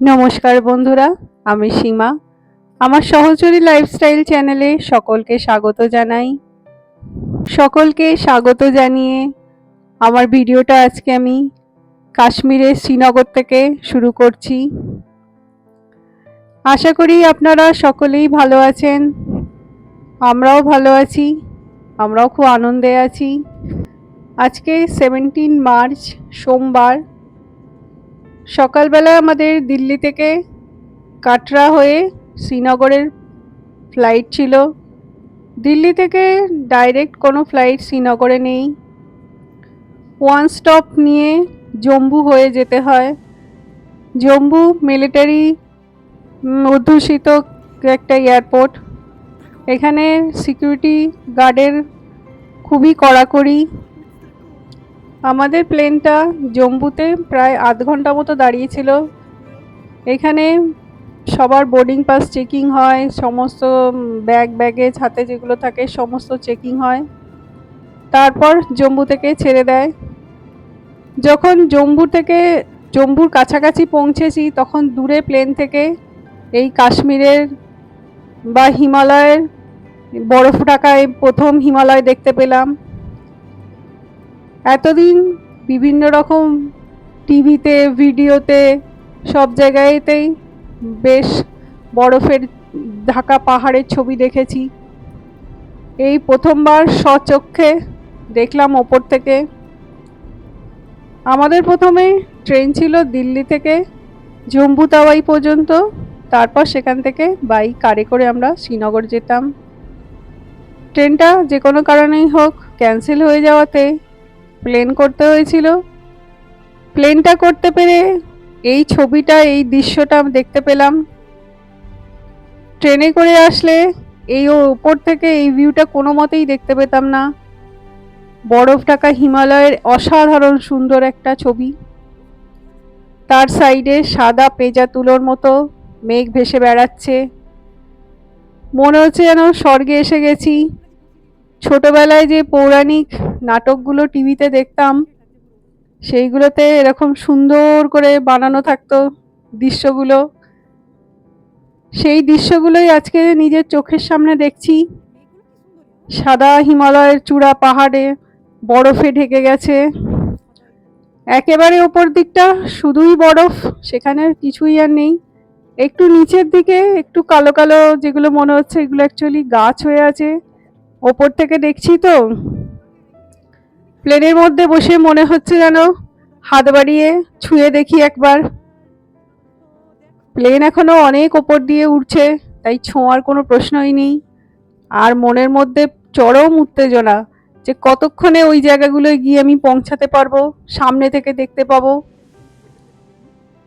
নমস্কার বন্ধুরা, আমি সীমা। আমার সহচরী লাইফস্টাইল চ্যানেলে সকলকে স্বাগত জানিয়ে আমার ভিডিওটা আজকে আমি কাশ্মীরের শ্রীনগর থেকে শুরু করছি। আশা করি আপনারা সকলেই ভালো আছেন। আমরাও ভালো আছি, আমরাও খুব আনন্দে আছি। আজকে 17 মার্চ সোমবার সকালবেলা আমাদের দিল্লি থেকে কাটরা হয়ে শ্রীনগরের ফ্লাইট ছিল। দিল্লি থেকে ডাইরেক্ট কোনো ফ্লাইট শ্রীনগরে নেই, ওয়ান স্টপ নিয়ে জম্মু হয়ে যেতে হয়। জম্মু মিলিটারি অধ্যুষিত একটা এয়ারপোর্ট। এখানে সিকিউরিটি গার্ডের খুবই কড়াকড়ি। আমাদের প্লেনটা জম্মুতে প্রায় আধ ঘন্টা মতো দাঁড়িয়েছিল। এখানে সবার বোর্ডিং পাস চেকিং হয়, সমস্ত ব্যাগেজ হাতে যেগুলো থাকে সমস্ত চেকিং হয়, তারপর জম্মু থেকে ছেড়ে দেয়। যখন জম্মুর কাছাকাছি পৌঁছেছি তখন দূরে প্লেন থেকে এই কাশ্মীরের বা হিমালয়ের বরফ ঢাকায় প্রথম হিমালয় দেখতে পেলাম। এতদিন বিভিন্ন রকম টিভিতে ভিডিওতে সব জায়গাতেই বেশ বরফের ঢাকা পাহাড়ের ছবি দেখেছি, এই প্রথমবার স্বচক্ষে দেখলাম ওপর থেকে। আমাদের প্রথমে ট্রেন ছিল দিল্লি থেকে জম্মু তাওয়াই পর্যন্ত, তারপর সেখান থেকে বাই কারে করে আমরা শ্রীনগর যেতাম। ট্রেনটা যে কোনো কারণেই হোক ক্যান্সেল হয়ে যাওয়াতে প্লেন করতে হয়েছিল। প্লেনটা করতে পেরে এই ছবিটা, এই দৃশ্যটা দেখতে পেলাম। ট্রেনে করে আসলে এই ওপর থেকে এই ভিউটা কোনো মতেই দেখতে পেতাম না। বরফ ঢাকা হিমালয়ের অসাধারণ সুন্দর একটা ছবি, তার সাইডে সাদা পেঁজা তুলোর মতো মেঘ ভেসে বেড়াচ্ছে। মনে হচ্ছে যেন স্বর্গে এসে গেছি। ছোটবেলায় যে পৌরাণিক নাটকগুলো টিভিতে দেখতাম সেইগুলোতে এরকম সুন্দর করে বানানো থাকতো দৃশ্যগুলো, সেই দৃশ্যগুলোই আজকে নিজের চোখের সামনে দেখছি। সাদা হিমালয়ের চূড়া পাহাড়ে বরফে ঢেকে গেছে, একেবারে ওপর দিকটা শুধুই বরফ, সেখানে কিছুই আর নেই। একটু নিচের দিকে একটু কালো কালো যেগুলো মনে হচ্ছে এগুলো অ্যাকচুয়ালি গাছ হয়ে আছে। ওপর থেকে দেখছি তো প্লেনের মধ্যে বসে মনে হচ্ছে যেন হাত বাড়িয়ে ছুঁয়ে দেখি একবার। প্লেন এখনো অনেক ওপর দিয়ে উঠছে, তাই ছোঁয়ার কোনো প্রশ্নই নেই। আর মনের মধ্যে চরম উত্তেজনা যে কতক্ষণে ওই জায়গাগুলোয় গিয়ে আমি পৌঁছাতে পারবো, সামনে থেকে দেখতে পাবো।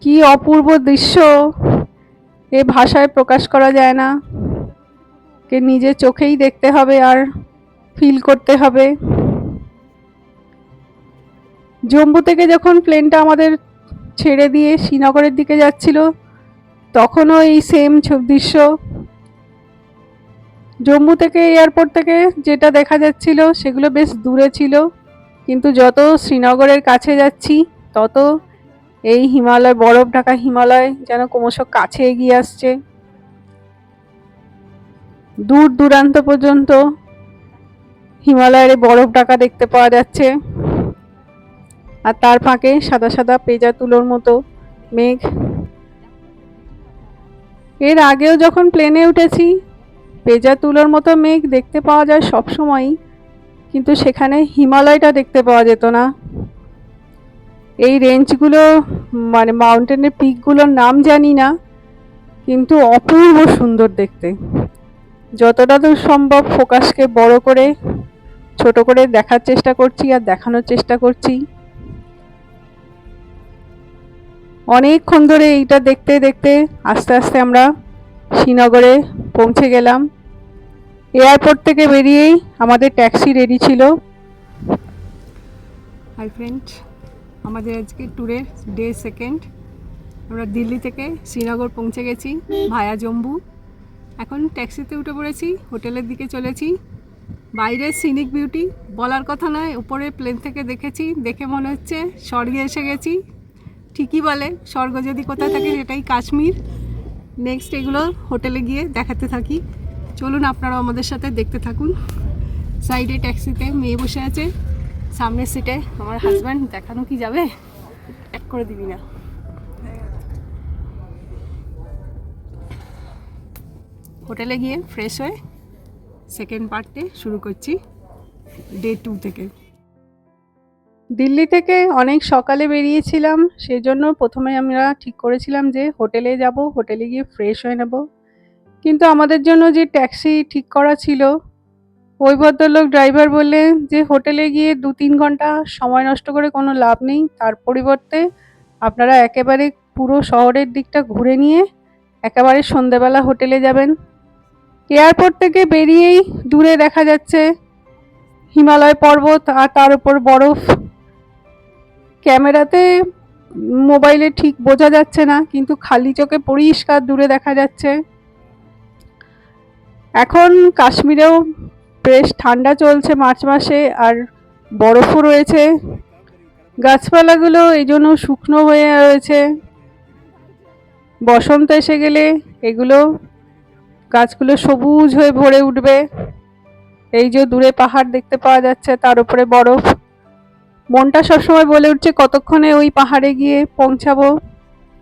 কি অপূর্ব দৃশ্য, এ ভাষায় প্রকাশ করা যায় না, কে নিজের চোখেই দেখতে হবে আর ফিল করতে হবে। জম্মু থেকে যখন প্লেনটা আমাদের ছেড়ে দিয়ে শ্রীনগরের দিকে যাচ্ছিল তখনও এই সেম দৃশ্য। জম্মু থেকে এয়ারপোর্ট থেকে যেটা দেখা যাচ্ছিল সেগুলো বেশ দূরে ছিল, কিন্তু যত শ্রীনগরের কাছে যাচ্ছি তত এই হিমালয়, বরফ ঢাকা হিমালয় যেন ক্রমশ কাছে এগিয়ে আসছে। দূর দূরান্ত পর্যন্ত হিমালয়ের বরফ ঢাকা দেখতে পাওয়া যাচ্ছে, আর তার ফাঁকে সাদা সাদা পেঁজা তুলোর মতো মেঘ। এর আগেও যখন প্লেনে উঠেছি পেঁজা তুলোর মতো মেঘ দেখতে পাওয়া যায় সব সময়ই, কিন্তু সেখানে হিমালয়টা দেখতে পাওয়া যেত না। এই রেঞ্জগুলো মানে মাউন্টেনের পিকগুলোর নাম জানি না, কিন্তু অপূর্ব সুন্দর দেখতে। যতটা দূর সম্ভব ফোকাসকে বড় করে ছোট করে দেখার চেষ্টা করছি আর দেখানোর চেষ্টা করছি। অনেকক্ষণ ধরে এইটা দেখতে দেখতে আস্তে আস্তে আমরা শ্রীনগরে পৌঁছে গেলাম। এয়ারপোর্ট থেকে বেরিয়েই আমাদের ট্যাক্সি রেডি ছিল। হাই ফ্রেন্ড, আমাদের আজকে ট্যুরের ডে সেকেন্ড। আমরা দিল্লি থেকে শ্রীনগর পৌঁছে গেছি ভায়া জম্মু। এখন ট্যাক্সিতে উঠে পড়েছি, হোটেলের দিকে চলেছি। বাইরের সিনিক বিউটি বলার কথা নয়, উপরে প্লেন থেকে দেখেছি, দেখে মনে হচ্ছে স্বর্গে এসে গেছি। ঠিকই বলে, স্বর্গ যদি কোথায় থাকে সেটাই কাশ্মীর। নেক্সট এগুলো হোটেলে গিয়ে দেখাতে থাকি। চলুন আপনারাও আমাদের সাথে দেখতে থাকুন। সাইডে ট্যাক্সিতে মেয়ে বসে আছে, সামনের সিটে আমার হাজব্যান্ড। দেখানো কি যাবে, এক করে দিবি না। হোটেলে গিয়ে ফ্রেশ হয়ে সেকেন্ড পার্টে শুরু করছি ডে 2 থেকে। দিল্লি থেকে অনেক সকালে বেরিয়েছিলাম, সেজন্য প্রথমে আমরা ঠিক করেছিলাম যে হোটেলে যাব, হোটেলে গিয়ে ফ্রেশ হয়ে নেব। কিন্তু আমাদের জন্য যে ট্যাক্সি ঠিক করা ছিল, ওই ভদ্রলোক ড্রাইভার বললেন যে হোটেলে গিয়ে 2-3 ঘন্টা সময় নষ্ট করে কোনো লাভ নেই, তার পরিবর্তে আপনারা একেবারে পুরো শহরের দিকটা ঘুরে নিয়ে একেবারে সন্ধ্যেবেলা হোটেলে যাবেন। এয়ারপোর্ট থেকে বেরিয়েই দূরে দেখা যাচ্ছে হিমালয় পর্বত আর তার উপর বরফ। ক্যামেরাতে মোবাইলে ঠিক বোঝা যাচ্ছে না, কিন্তু খালি চোখে পরিষ্কার দূরে দেখা যাচ্ছে। এখন কাশ্মীরেও বেশ ঠান্ডা চলছে মার্চ মাসে, আর বরফও রয়েছে। গাছপালাগুলো এই জন্য শুকনো হয়ে রয়েছে। বসন্ত এসে গেলে এগুলো গাছগুলো সবুজ হয়ে ভরে উঠবে। এই যে দূরে পাহাড় দেখতে পাওয়া যাচ্ছে, তার উপরে বরফ। মনটা সবসময় বলে উঠছে কতক্ষণে ওই পাহাড়ে গিয়ে পৌঁছাবো।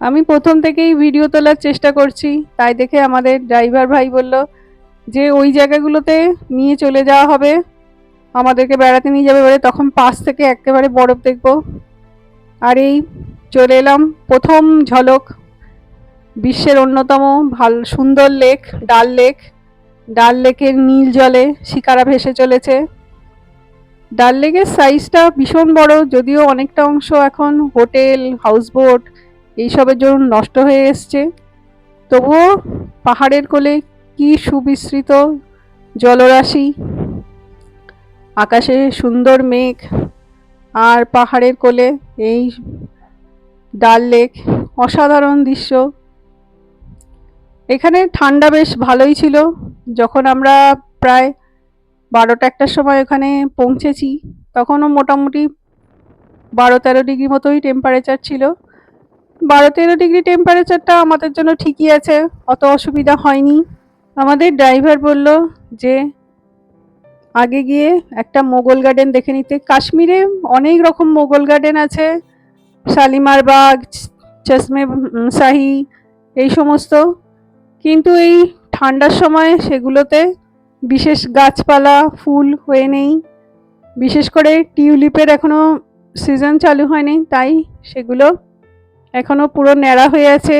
আমি প্রথম থেকেই ভিডিও তোলার চেষ্টা করছি, তাই দেখে আমাদের ড্রাইভার ভাই বলল যে ওই জায়গাগুলোতে নিয়ে চলে যাওয়া হবে, আমাদেরকে বেড়াতে নিয়ে যাবে বলে, তখন পাশ থেকে একেবারে বরফ দেখব। আর এই চলে এলাম প্রথম ঝলক বিশ্বের অন্যতম ভালো সুন্দর লেক, ডাল লেক। ডাল লেকের নীল জলে শিকারা ভেসে চলেছে। ডাল লেকের সাইজটা ভীষণ বড়, যদিও অনেকটা অংশ এখন হোটেল, হাউসবোট এইসবের জন্য নষ্ট হয়ে এসছে, তবুও পাহাড়ের কোলে কি সুবিস্তৃত জলরাশি, আকাশে সুন্দর মেঘ, আর পাহাড়ের কোলে এই ডাল লেক। অসাধারণ দৃশ্য। এখানে ঠান্ডা বেশ ভালোই ছিল। যখন আমরা প্রায় 12টা-1টার সময় ওখানে পৌঁছেছি, তখনও মোটামুটি 12-13 ডিগ্রি মতোই টেম্পারেচার ছিল। 12-13 ডিগ্রি টেম্পারেচারটা আমাদের জন্য ঠিকই আছে, অত অসুবিধা হয়নি। আমাদের ড্রাইভার বলল যে আগে গিয়ে একটা মোগল গার্ডেন দেখে নিতে। কাশ্মীরে অনেক রকম মোগল গার্ডেন আছে, শালিমার বাগ, চশমে শাহি, এই সমস্ত। কিন্তু এই ঠান্ডার সময় সেগুলোতে বিশেষ গাছপালা ফুল হয়ে নেই, বিশেষ করে টিউলিপের এখনো সিজন চালু হয়নি, তাই সেগুলো এখনো পুরো ন্যাড়া হয়ে আছে।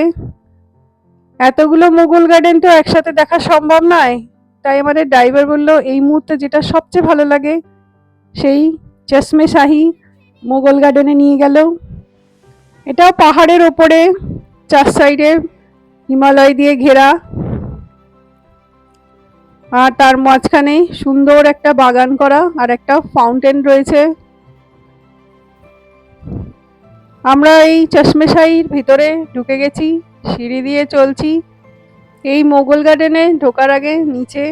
এতগুলো মোগল গার্ডেন তো একসাথে দেখা সম্ভব নয়, তাই আমাদের ড্রাইভার বলল এই মুহূর্তে যেটা সবচেয়ে ভালো লাগে সেই চশমে শাহি মোগল গার্ডেনে নিয়ে গেল। এটা পাহাড়ের ওপরে, চার সাইডে হিমালয় দিয়ে ঘেরা, আর তার মাঝখানে সুন্দর একটা বাগান করা আর একটা ফাউন্টেন রয়েছে। আমরা এই চশমে শাহির ভিতরে ঢুকে গেছি, সিঁড়ি দিয়ে চলছি। এই মোগল গার্ডেনে ঢোকার আগে নিচে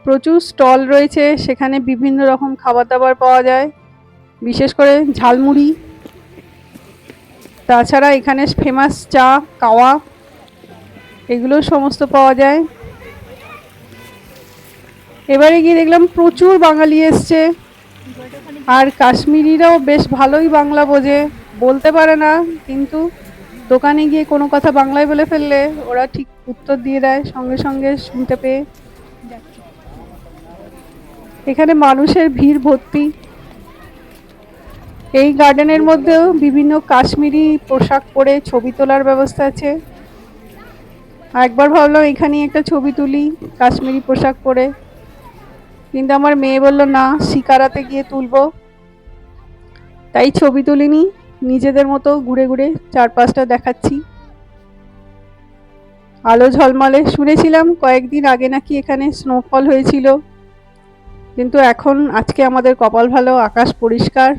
প্রচুর স্টল রয়েছে, সেখানে বিভিন্ন রকম খাবার দাবার পাওয়া যায়, বিশেষ করে ঝালমুড়ি। তাছাড়া এখানে ফেমাস চা, কাওয়া, এগুলো সমস্ত পাওয়া যায়। এবারে গিয়ে দেখলাম প্রচুর বাঙালি এসছে, আর কাশ্মীরিরাও বেশ ভালোই বাংলা বোঝে, বলতে পারে না, কিন্তু দোকানে গিয়ে কোনো কথা বাংলায় বলে ফেললে ওরা ঠিক উত্তর দিয়ে দেয় সঙ্গে সঙ্গে শুনতে পেয়ে। এখানে মানুষের ভিড় ভর্তি। এই গার্ডেনের মধ্যেও বিভিন্ন কাশ্মীরি পোশাক পরে ছবি তোলার ব্যবস্থা আছে। একবার ভাবলাম এখানে একটা ছবি তুলি কাশ্মীরি পোশাক পরে, কিন্তু আমার মেয়ে বলল না, শিকারাতে গিয়ে তুলবো, তাই ছবি তুলিনি, নিজেদের মতো ঘুরে ঘুরে চারপাশটা দেখাচ্ছি। আলো ঝলমলে। শুনেছিলাম কয়েকদিন আগে নাকি এখানে স্নোফল হয়েছিল, কিন্তু এখন আজকে আমাদের কপাল ভালো, আকাশ পরিষ্কার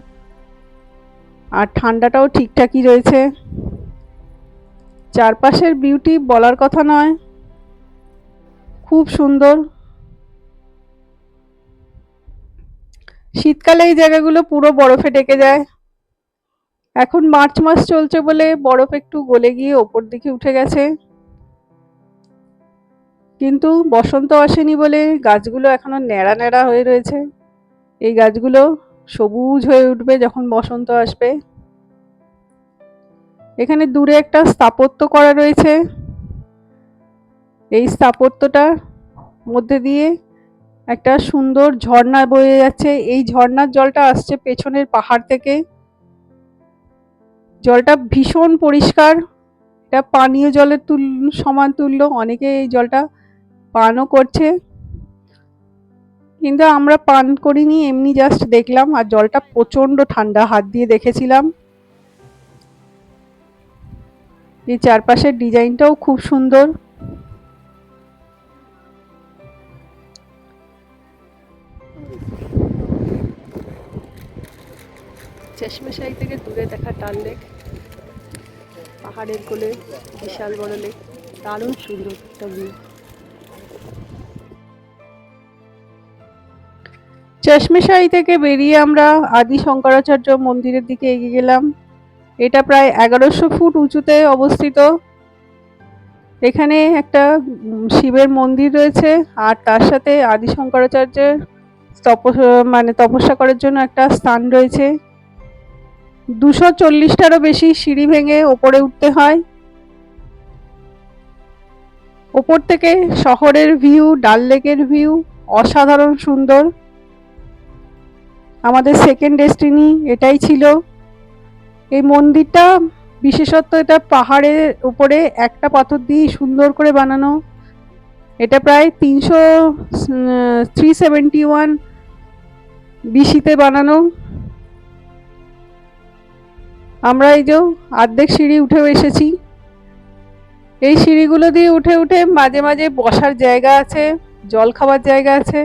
আর ঠান্ডাটাও ঠিকঠাকই রয়েছে। চারপাশের বিউটি বলার কথা নয়, খুব সুন্দর। শীতকালে এই জায়গাগুলো পুরো বরফে ঢেকে যায়। এখন মার্চ মাস চলছে বলে বরফ একটু গলে গিয়ে ওপর দিকে উঠে গেছে, কিন্তু বসন্ত আসেনি বলে গাছগুলো এখনো ন্যাড়া ন্যাড়া হয়ে রয়েছে। এই গাছগুলো সবুজ হয়ে উঠবে যখন বসন্ত আসবে। এখানে দূরে একটা স্থাপত্য করা রয়েছে। এই স্থাপত্যটার মধ্যে দিয়ে একটা সুন্দর ঝর্ণা বয়ে যাচ্ছে। এই ঝর্ণার জলটা আসছে পেছনের পাহাড় থেকে। জলটা ভীষণ পরিষ্কার, এটা পানীয় জলের সমান তুল্য। অনেকে এই জলটা পানও করছে, কিন্তু আমরা পান করিনি, এমনি জাস্ট দেখলাম। আর জলটা প্রচন্ড ঠান্ডা, হাত দিয়ে দেখেছিলাম। এই চারপাশের ডিজাইনটাও খুব সুন্দর। চশমেশাই থেকে দূরে দেখা ডাল লেক, পাহাড়ের কোলে বিশাল বড় লেক, দারুণ সুন্দর একটা ভিউ। চশমেশাই থেকে বেরিয়ে আমরা আদি শঙ্করাচার্য মন্দিরের দিকে এগিয়ে গেলাম। এটা প্রায় 1100 ফুট উঁচুতে অবস্থিত। এখানে একটা শিবের মন্দির রয়েছে, আর তার সাথে আদি শঙ্করাচার্যের তপস্যা করার জন্য একটা স্থান রয়েছে। 240টারও বেশি সিঁড়ি ভেঙে ওপরে উঠতে হয়। ওপর থেকে শহরের ভিউ, ডাল লেকের ভিউ অসাধারণ সুন্দর। আমাদের সেকেন্ড ডেস্টিনি এটাই ছিল। এই মন্দিরটা বিশেষত্ব, এটা পাহাড়ের উপরে একটা পাথর দিয়ে সুন্দর করে বানানো। এটা প্রায় 371 বিসিতে বানানো। আমরা এই যে অর্ধেক সিঁড়ি উঠেও এসেছি। এই সিঁড়িগুলো দিয়ে উঠে উঠে মাঝে মাঝে বসার জায়গা আছে, জল খাবার জায়গা আছে।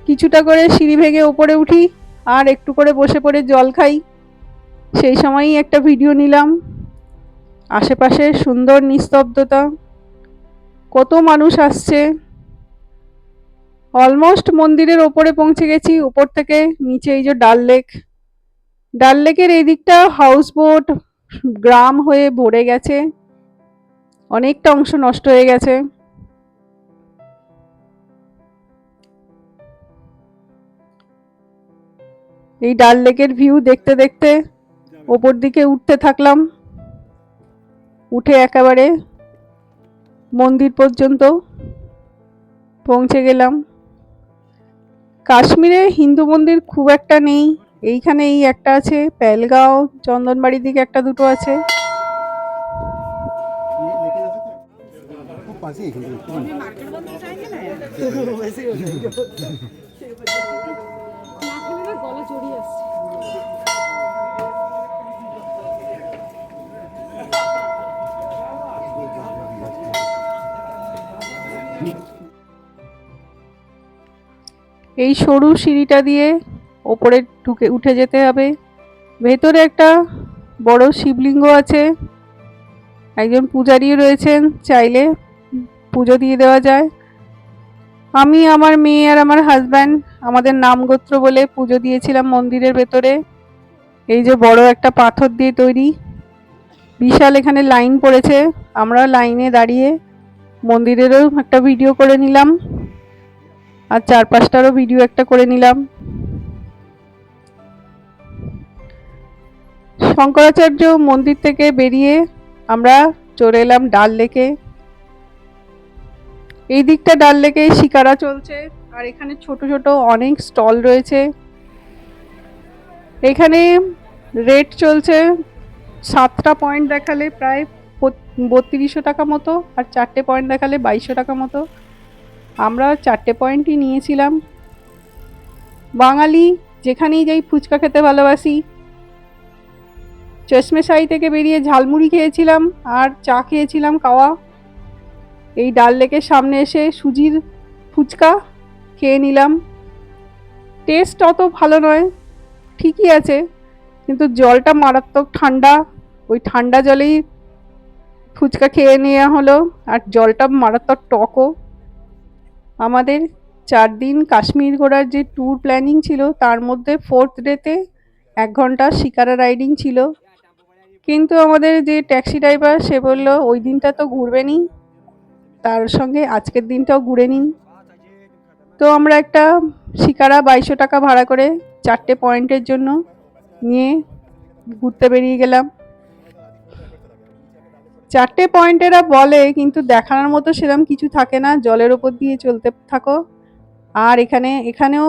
কিছুটা করে সিঁড়ি ভেঙে উপরে উঠি আর একটু করে বসে পড়ে জল খাই। সেই সময়ই একটা ভিডিও নিলাম। আশেপাশে সুন্দর নিস্তব্ধতা, কত মানুষ আসছে। অলমোস্ট মন্দিরের ওপরে পৌঁছে গেছি। উপর থেকে নিচে এই যে ডাল লেক, ডাল লেকের এই দিকটা হাউস বোট গ্রাম হয়ে ভরে গেছে, অনেকটা অংশ নষ্ট হয়ে গেছে। এই ডাল লেকের ভিউ দেখতে দেখতে ওপর দিকে উঠতে থাকলাম। উঠে একেবারে মন্দির পর্যন্ত পৌঁছে গেলাম। কাশ্মীরে হিন্দু মন্দির খুব একটা নেই, এইখানে এই একটা আছে। পেলগাঁও, চন্দনবাড়ির দিকে একটা দুটো আছে। এই সরু সিঁড়িটা দিয়ে ওপরে উঠে যেতে হবে। ভেতরে একটা বড় শিবলিঙ্গ আছে, একজন পূজারী রয়েছেন, চাইলে পুজো দিয়ে দেওয়া যায়। আমি, আমার মেয়ে আর আমার হাজব্যান্ড আমাদের নাম গোত্র বলে পুজো দিয়েছিলাম মন্দিরের ভেতরে। এই যে বড় একটা পাথর দিয়ে তৈরি, বিশাল এখানে লাইন পড়েছে। আমরা লাইনে দাঁড়িয়ে মন্দিরেরও একটা ভিডিও করে নিলাম, আর চারপাশটারও ভিডিও একটা করে নিলাম। শঙ্করাচার্য মন্দির থেকে বেরিয়ে আমরা চলে এলাম ডাল লেকে। এই দিকটা ডাল লেকে শিকারা চলছে, আর এখানে ছোট ছোট অনেক স্টল রয়েছে। এখানে রেট চলছে 7টা পয়েন্ট দেখালে প্রায় 3200 টাকা মতো, আর 4টে পয়েন্ট দেখালে 2200 টাকা মতো। আমরা 4টে পয়েন্টই নিয়েছিলাম। বাঙালি যেখানেই যাই ফুচকা খেতে ভালোবাসি। চশমেশাই থেকে বেরিয়ে ঝালমুড়ি খেয়েছিলাম আর চা খেয়েছিলাম কাওয়া। এই ডাল লেকের সামনে এসে সুজির ফুচকা খেয়ে নিলাম। টেস্ট অত ভালো নয়, ঠিকই আছে, কিন্তু জলটা মারাত্মক ঠান্ডা। ওই ঠান্ডা জলেই ফুচকা খেয়ে নেওয়া হলো, আর জলটা মারাত্মক টকও। আমাদের 4 দিন কাশ্মীর ঘোরার যে ট্যুর প্ল্যানিং ছিল, তার মধ্যে 4th ডেতে 1 ঘন্টা শিকারা রাইডিং ছিল। কিন্তু আমাদের যে ট্যাক্সি ড্রাইভার সে বলল ওই দিনটা তো ঘুরবেনই, তার সঙ্গে আজকের দিনটাও ঘুরে নিন। তো আমরা একটা শিকারা 2200 টাকা ভাড়া করে 4টে পয়েন্টের জন্য নিয়ে ঘুরতে বেরিয়ে গেলাম। 4টে পয়েন্ট এরা বলে, কিন্তু দেখানোর মতো সেরকম কিছু থাকে না, জলের ওপর দিয়ে চলতে থাকো। আর এখানেও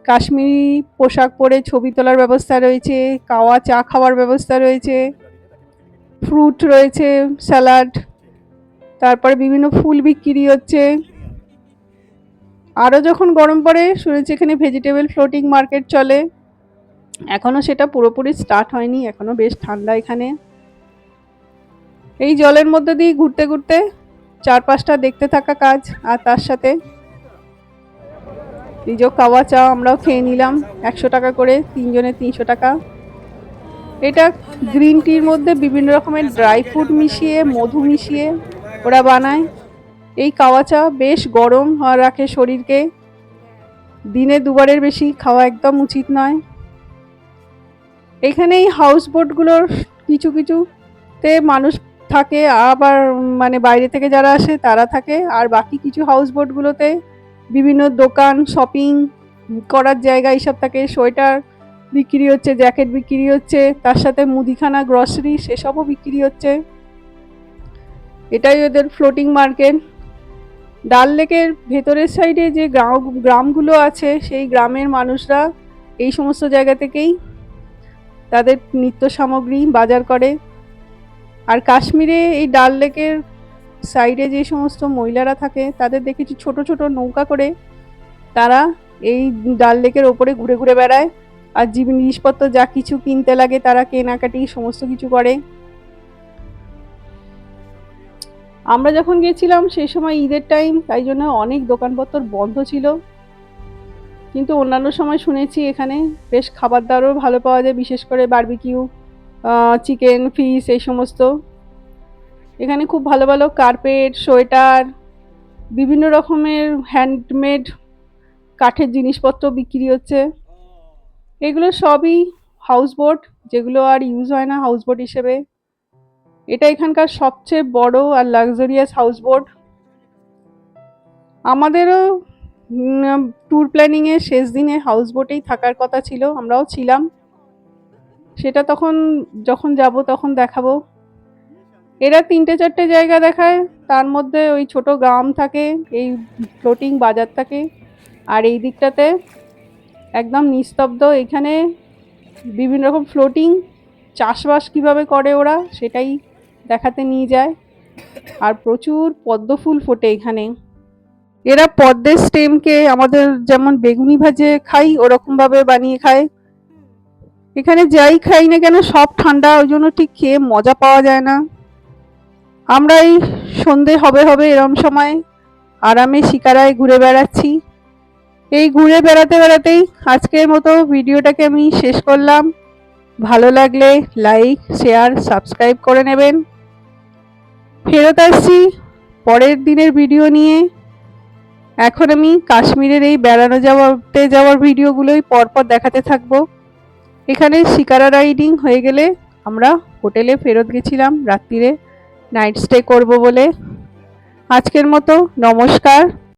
কাশ্মীরি পোশাক পরে ছবি তোলার ব্যবস্থা রয়েছে, কাওয়া চা খাওয়ার ব্যবস্থা রয়েছে, ফ্রুট রয়েছে, স্যালাড, তারপরে বিভিন্ন ফুল বিক্রি হচ্ছে। আরও যখন গরম পড়ে শুনেছি এখানে ভেজিটেবল ফ্লোটিং মার্কেট চলে, এখনও সেটা পুরোপুরি স্টার্ট হয়নি, এখনও বেশ ঠান্ডা এখানে। এই জলের মধ্যে দিয়ে ঘুরতে ঘুরতে চারপাশটা দেখতে থাকা কাজ, আর তার সাথে এই যে কাওয়া চা আমরাও খেয়ে নিলাম 100 টাকা করে, 3 জনে 300 টাকা। এটা গ্রিন টির মধ্যে বিভিন্ন রকমের ড্রাই ফ্রুট মিশিয়ে, মধু মিশিয়ে ওরা বানায়। এই কাওয়া চা বেশ গরম রাখে শরীরকে, দিনে দুবারের বেশি খাওয়া একদম উচিত নয়। এখানে এই হাউস বোটগুলোর কিছু কিছুতে মানুষ থাকে, আবার মানে বাইরে থেকে যারা আসে তারা থাকে, আর বাকি কিছু হাউস বোটগুলোতে বিভিন্ন দোকান, শপিং করার জায়গা এইসব থাকে। সোয়েটার বিক্রি হচ্ছে, জ্যাকেট বিক্রি হচ্ছে, তার সাথে মুদিখানা, গ্রসারি সেসবও বিক্রি হচ্ছে। এটাই ওদের ফ্লোটিং মার্কেট। ডাল লেকের ভেতরের সাইডে যে গ্রামগুলো আছে, সেই গ্রামের মানুষরা এই সমস্ত জায়গা থেকেই তাদের নিত্য সামগ্রী বাজার করে। আর কাশ্মীরে এই ডাল লেকের সাইডে যে সমস্ত মহিলারা থাকে তাদের দেখেছি ছোট ছোট নৌকা করে তারা এই ডাল লেকের ওপরে ঘুরে ঘুরে বেড়ায়, আর জিনিসপত্র যা কিছু কিনতে লাগে তারা কেনাকাটি সমস্ত কিছু করে। আমরা যখন গেছিলাম সেই সময় ঈদের টাইম, তাই জন্য অনেক দোকানপত্র বন্ধ ছিল, কিন্তু অন্যান্য সময় শুনেছি এখানে বেশ খাবার দাবারও ভালো পাওয়া যায়, বিশেষ করে বারবিকিউ, চিকেন, ফিশ এই সমস্ত। এখানে খুব ভালো ভালো কার্পেট, সোয়েটার, বিভিন্ন রকমের হ্যান্ডমেড কাঠের জিনিসপত্র বিক্রি হচ্ছে। এগুলো সবই হাউসবোট, যেগুলো আর ইউজ হয় না হাউসবোট হিসেবে। এটা এখানকার সবচেয়ে বড় আর লাক্সারিয়াস হাউসবোট। আমাদেরও ট্যুর প্ল্যানিংয়ের শেষ দিনে হাউসবোটেই থাকার কথা ছিল, আমরাও ছিলাম। সেটা যখন যাব তখন দেখাবো। এরা 3-4টে জায়গা দেখায়, তার মধ্যে ওই ছোট গ্রাম থাকে, এই ফ্লোটিং বাজার থাকে, আর এই দিকটাতে একদম নিস্তব্ধ। এখানে বিভিন্ন রকম ফ্লোটিং চাষবাস কিভাবে করে ওরা সেটাই দেখাতে নিয়ে যায়। আর প্রচুর পদ্ম ফুল ফোটে এখানে। এরা পদ্মের স্টেমকে আমাদের যেমন বেগুনি ভাজে খাই ওরকম ভাবে বানিয়ে খায়। এখানে যাই খাই না কেন সব ঠান্ডা, ওই জন্য ঠিক খেয়ে মজা পাওয়া যায় না। আমরা এই সন্ধে হবে এরম সময় আরামে শিকারায় ঘুরে বেড়াচ্ছি। এই ঘুরে বেড়াতে বেড়াতেই আজকের মতো ভিডিওটাকে আমি শেষ করলাম। ভালো লাগলে লাইক, শেয়ার, সাবস্ক্রাইব করে নেবেন। ফেরত আসছি পরের দিনের ভিডিও নিয়ে। এখন আমি কাশ্মীরের এই বেড়ানো যাওয়ার ভিডিওগুলোই পরপর দেখাতে থাকবো। এখানে শিকারা রাইডিং হয়ে গেলে আমরা হোটেলে ফেরত গেছিলাম রাত্রিরে নাইট স্টে করব বলে। আজকের মতো নমস্কার।